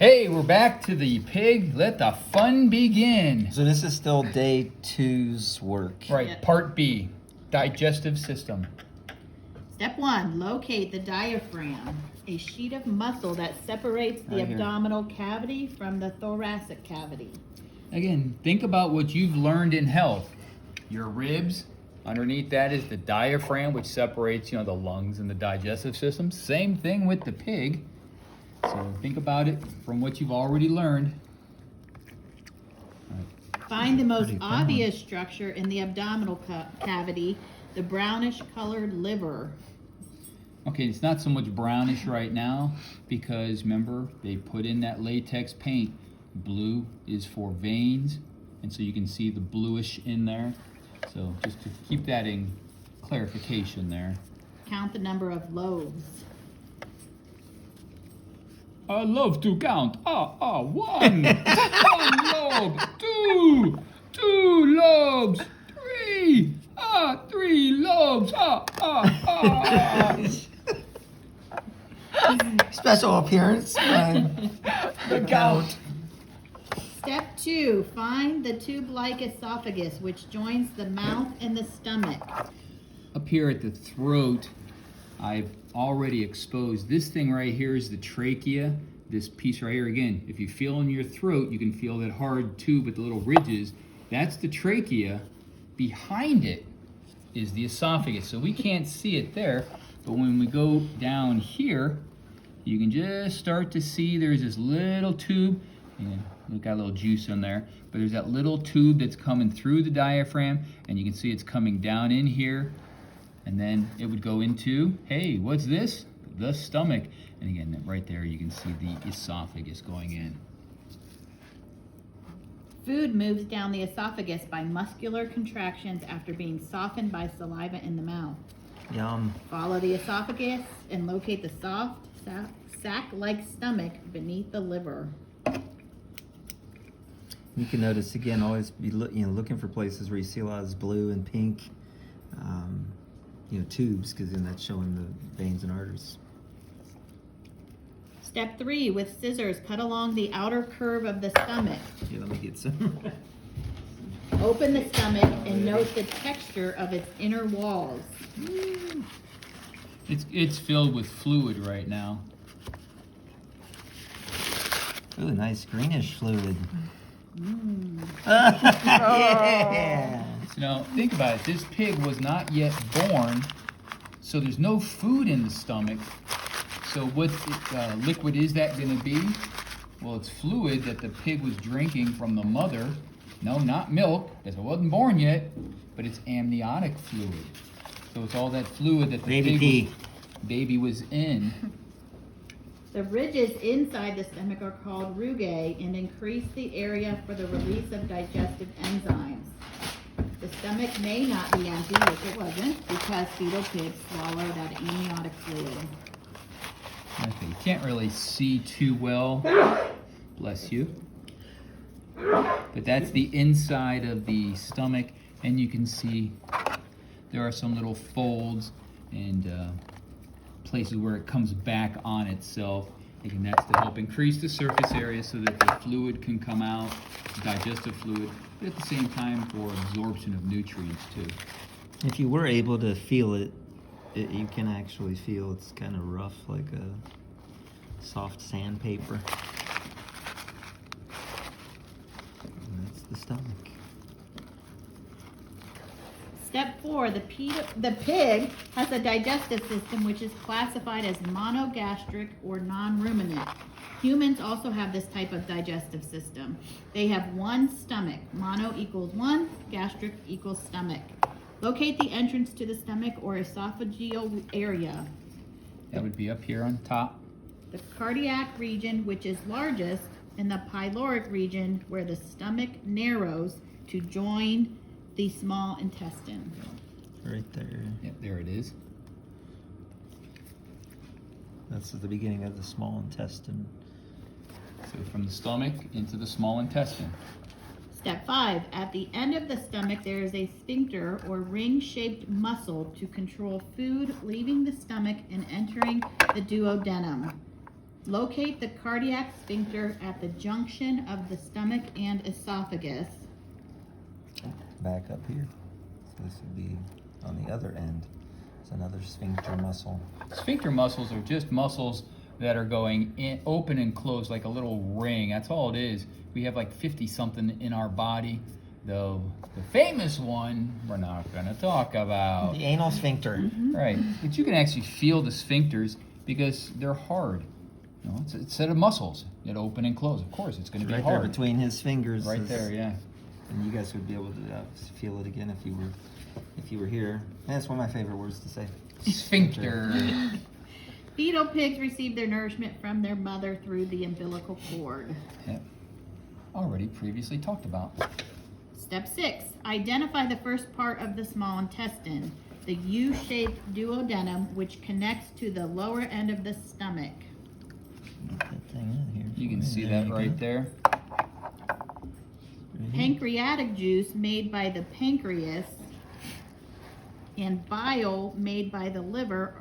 Hey, we're back to the pig. Let the fun begin. So this is still day 2's work. Right, Yep. part B, digestive system. Step 1, locate the diaphragm, a sheet of muscle that separates the Right here. abdominal cavity from the thoracic cavity. Again, think about what you've learned in health. Your ribs, underneath that is the diaphragm, which separates, the lungs and the digestive system. Same thing with the pig. So think about it from what you've already learned. Find the most Pretty fun. obvious structure in the abdominal cavity, the brownish colored liver. Okay, it's not so much brownish right now because remember, they put in that latex paint. Blue is for veins, and so you can see the bluish in there. So just to keep that in clarification there. Count the number of lobes. I love to count. One. One lobe. Two lobes. Three. Three lobes. Special appearance. The count. Step 2, find the tube-like esophagus, which joins the mouth and the stomach. Up here at the throat, I've already exposed. This thing right here is the trachea. This piece right here, again, if you feel in your throat, you can feel that hard tube with the little ridges. That's the trachea. Behind it is the esophagus. So we can't see it there, but when we go down here, you can just start to see there's this little tube. And we've got a little juice in there, but there's that little tube that's coming through the diaphragm, and you can see it's coming down in here, and then it would go into, hey, what's this? The stomach. And again, right there you can see the esophagus going in. Food moves down the esophagus by muscular contractions after being softened by saliva in the mouth. Yum. Follow the esophagus and locate the soft sac-like stomach beneath the liver. You can notice again, always be looking for places where you see a lot of this blue and pink, tubes, because then that's showing the veins and arteries. Step 3, with scissors, cut along the outer curve of the stomach. Here, let me get some. Open the stomach and note the texture of its inner walls. It's filled with fluid right now. Really nice greenish fluid. Mm. Yeah. So now, think about it. This pig was not yet born, so there's no food in the stomach. So what liquid is that going to be? Well, it's fluid that the pig was drinking from the mother. No, not milk, because it wasn't born yet, but it's amniotic fluid. So it's all that fluid that the baby was in. The ridges inside the stomach are called rugae and increase the area for the release of digestive enzymes. The stomach may not be empty, which it wasn't, because fetal pigs swallow that amniotic fluid. Okay, you can't really see too well. Bless you. But that's the inside of the stomach, and you can see there are some little folds and places where it comes back on itself. Again, that's to help increase the surface area so that the fluid can come out, digestive fluid, but at the same time for absorption of nutrients too. If you were able to feel it, you can actually feel it's kind of rough, like a soft sandpaper. And that's the stomach. Step 4, the pig has a digestive system which is classified as monogastric or non-ruminant. Humans also have this type of digestive system. They have one stomach. Mono equals one, gastric equals stomach. Locate the entrance to the stomach or esophageal area. That would be up here on top. The cardiac region, which is largest, and the pyloric region, where the stomach narrows to join the small intestine. Right there. Yep, there it is. That's at the beginning of the small intestine. So from the stomach into the small intestine. Step 5, at the end of the stomach there is a sphincter or ring-shaped muscle to control food leaving the stomach and entering the duodenum. Locate the cardiac sphincter at the junction of the stomach and esophagus. Back up here. So this would be on the other end. It's another sphincter muscle. Sphincter muscles are just muscles that are going in, open and closed like a little ring. That's all it is. We have like 50 something in our body. Though the famous one we're not going to talk about. The anal sphincter. Right. But you can actually feel the sphincters because they're hard. You know, it's a set of muscles that open and close. Of course, it's going to be Right hard. there between his fingers. Right there, yeah. And you guys would be able to feel it again if you were here. And that's one of my favorite words to say. Sphincter. Fetal pigs receive their nourishment from their mother through the umbilical cord. Yep. Already previously talked about. Step 6. Identify the first part of the small intestine, the U-shaped duodenum, which connects to the lower end of the stomach. Get that thing in here. You can see that right there. Pancreatic juice made by the pancreas and bile made by the liver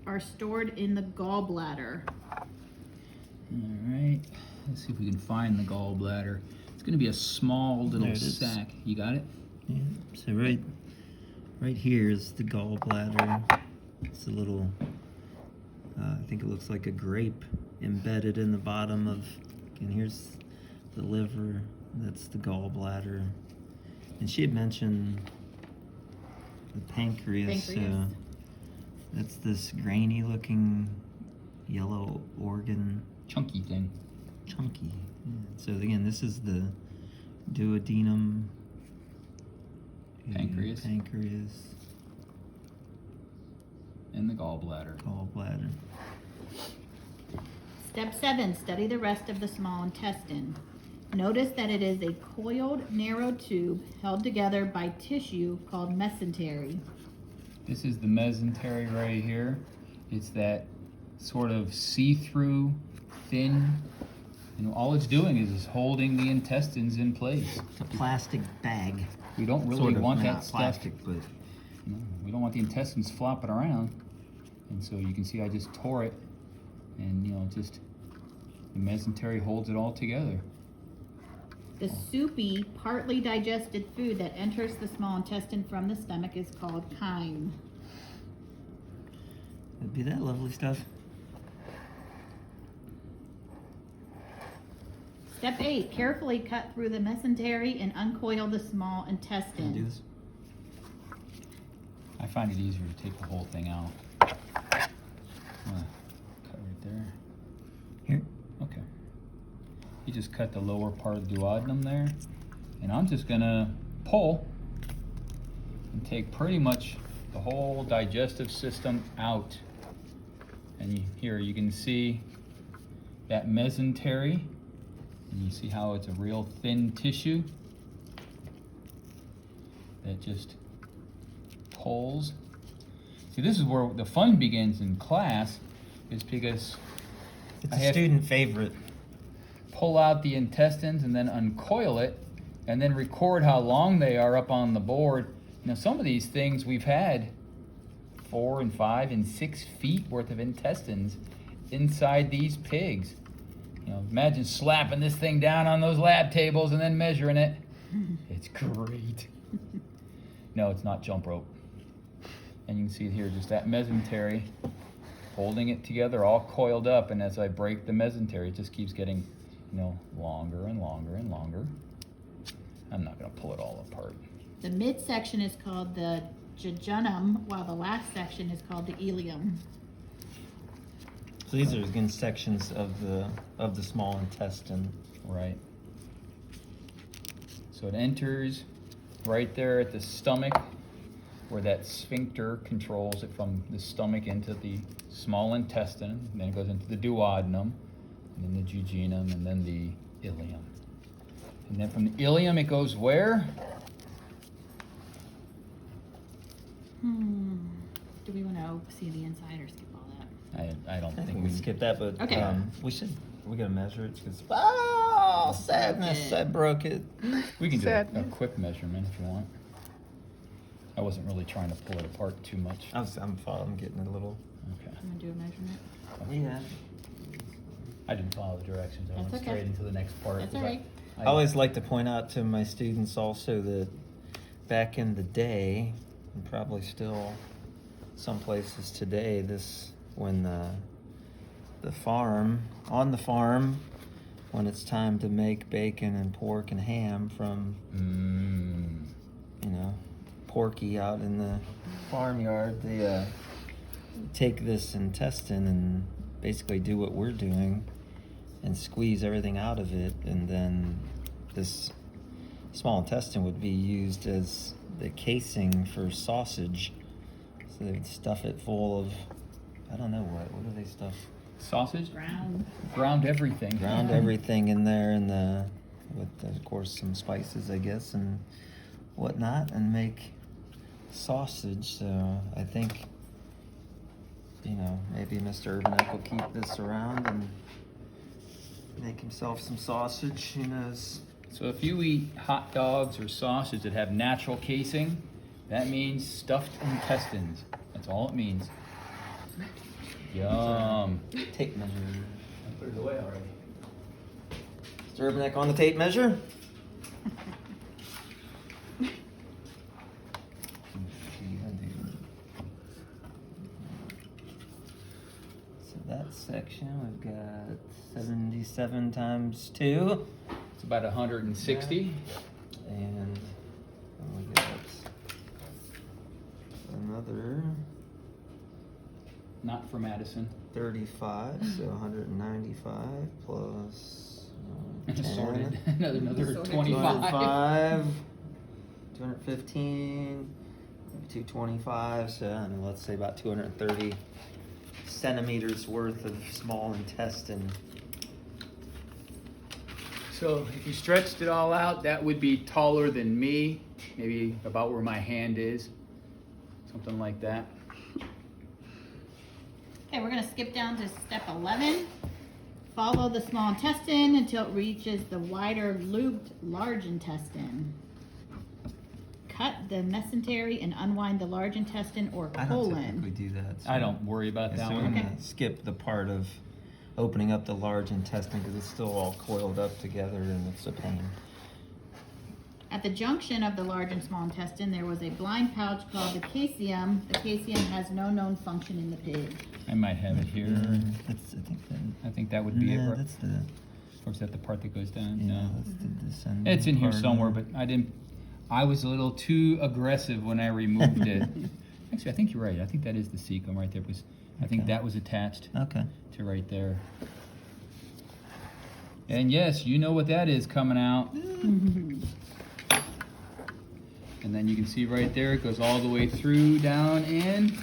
are stored in the gallbladder. All right. Let's see if we can find the gallbladder. It's going to be a small There little it is. sac. You got it? Yeah. So right here is the gallbladder. It's a little, I think it looks like a grape embedded in the bottom of, and here's the liver. That's the gallbladder. And she had mentioned the pancreas. Pancreas. That's this grainy looking yellow organ. Chunky thing. Chunky. Yeah. So again, this is the duodenum. Pancreas. Pancreas. And the gallbladder. Gallbladder. Step 7. Study the rest of the small intestine. Notice that it is a coiled, narrow tube held together by tissue called mesentery. This is the mesentery right here. It's that sort of see-through, thin, all it's doing is holding the intestines in place. It's a plastic bag. We don't really Sort of, want not that stuff. plastic, but No, we don't want the intestines flopping around. And so you can see I just tore it, and just the mesentery holds it all together. The soupy, partly digested food that enters the small intestine from the stomach is called chyme. it'd be that lovely stuff. Step 8. Carefully cut through the mesentery and uncoil the small Can I do intestine. this? I find it easier to take the whole thing out. Cut right there. Here. Okay. You just cut the lower part of the duodenum there. And I'm just gonna pull and take pretty much the whole digestive system out. And here you can see that mesentery. And you see how it's a real thin tissue that just pulls. See, this is where the fun begins in class, is because It's I a have- student favorite. pull out the intestines and then uncoil it and then record how long they are up on the board. Now, some of these things we've had 4 and 5 and 6 feet worth of intestines inside these pigs. Imagine slapping this thing down on those lab tables and then measuring it. It's great. No, it's not jump rope. And you can see here just that mesentery holding it together, all coiled up. And as I break the mesentery, it just keeps getting, longer and longer and longer. I'm not going to pull it all apart. The midsection is called the jejunum, while the last section is called the ileum. So these are again sections of the small intestine. Right. So it enters right there at the stomach, where that sphincter controls it from the stomach into the small intestine. And then it goes into the duodenum, and then the jejunum, and then the ileum. And then from the ileum, it goes where? Do we want to see the inside or skip all that? I don't I think think we we skip that, but Okay. we're gonna measure it because sadness, Okay. I broke it. We can do a quick measurement if you want. I wasn't really trying to pull it apart too much. I'm getting a little. Okay. I'm going to do a measurement. Yeah. I didn't follow the directions. I That's went okay. straight into the next part. That's 'cause all right. I always like to point out to my students also that back in the day, and probably still some places today, when the farm, when it's time to make bacon and pork and ham from, Porky out in the farmyard, they take this intestine and basically do what we're doing and squeeze everything out of it, and then this small intestine would be used as the casing for sausage. So they would stuff it full of, I don't know what do they stuff? Sausage? Ground everything. Ground everything in there, and with of course some spices, I guess, and whatnot, and make sausage. So I think, maybe Mr. Urbanek will keep this around and make himself some sausage. Who knows? So if you eat hot dogs or sausage that have natural casing, that means stuffed intestines. That's all it means. Yum. Tape measure. I put it away already. Mr. Urbanek on the tape measure. So that section we've got 77 times 2. It's about 160. And we got another Not for Madison. 35, so 195 plus 10. Sorted. Another Sorted. 25. 215, 225, so I don't know, let's say about 230 centimeters worth of small intestine. So if you stretched it all out, that would be taller than me, maybe about where my hand is, something like that. Okay, we're gonna skip down to step 11. Follow the small intestine until it reaches the wider looped large intestine. Cut the mesentery and unwind the large intestine or I don't colon. typically do that. So I don't worry about so that I'm one. Okay. gonna skip the part of opening up the large intestine because it's still all coiled up together and it's a pain. At the junction of the large and small intestine, there was a blind pouch called the caseum. The caseum has no known function in the pig. I might have it here. I think that would be it. Right? That's the Or is that the part that goes down? yeah, No. that's the descending. It's in here part. somewhere, but I was a little too aggressive when I removed it. Actually, I think you're right. I think that is the cecum right there, because I think Okay. that was attached Okay. to right there. And yes, you know what that is coming out. And then you can see right there, it goes all the way through, down, in.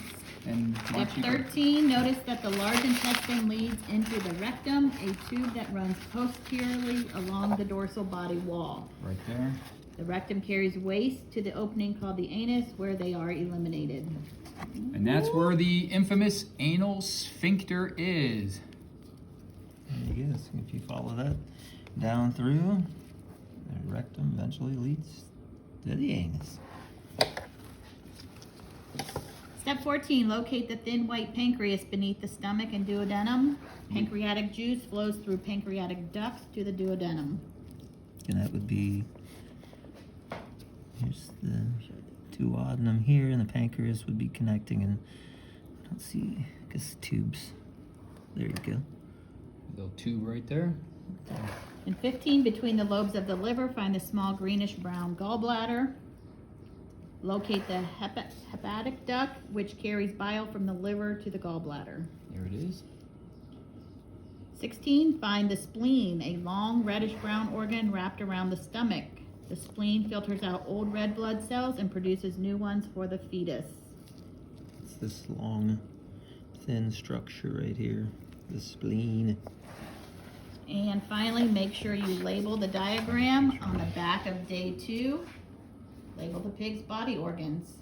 And Step once you go- 13, notice that the large intestine leads into the rectum, a tube that runs posteriorly along the dorsal body wall. right there. The rectum carries waste to the opening called the anus, where they are eliminated. And that's where the infamous anal sphincter is. There you go. So if you follow that down through, the rectum eventually leads to the anus. Step 14, locate the thin white pancreas beneath the stomach and duodenum. Pancreatic juice flows through pancreatic ducts to the duodenum. And that would be, here's the duodenum here, and the pancreas would be connecting, and I don't see, I guess, tubes. There you go. Little tube right there. In 15, between the lobes of the liver, find the small greenish brown gallbladder. Locate the hepatic duct, which carries bile from the liver to the gallbladder. There it is. 16, find the spleen, a long reddish brown organ wrapped around the stomach. The spleen filters out old red blood cells and produces new ones for the fetus. It's this long, thin structure right here, the spleen. And finally, make sure you label the diagram on the back of day 2. Label the pig's body organs.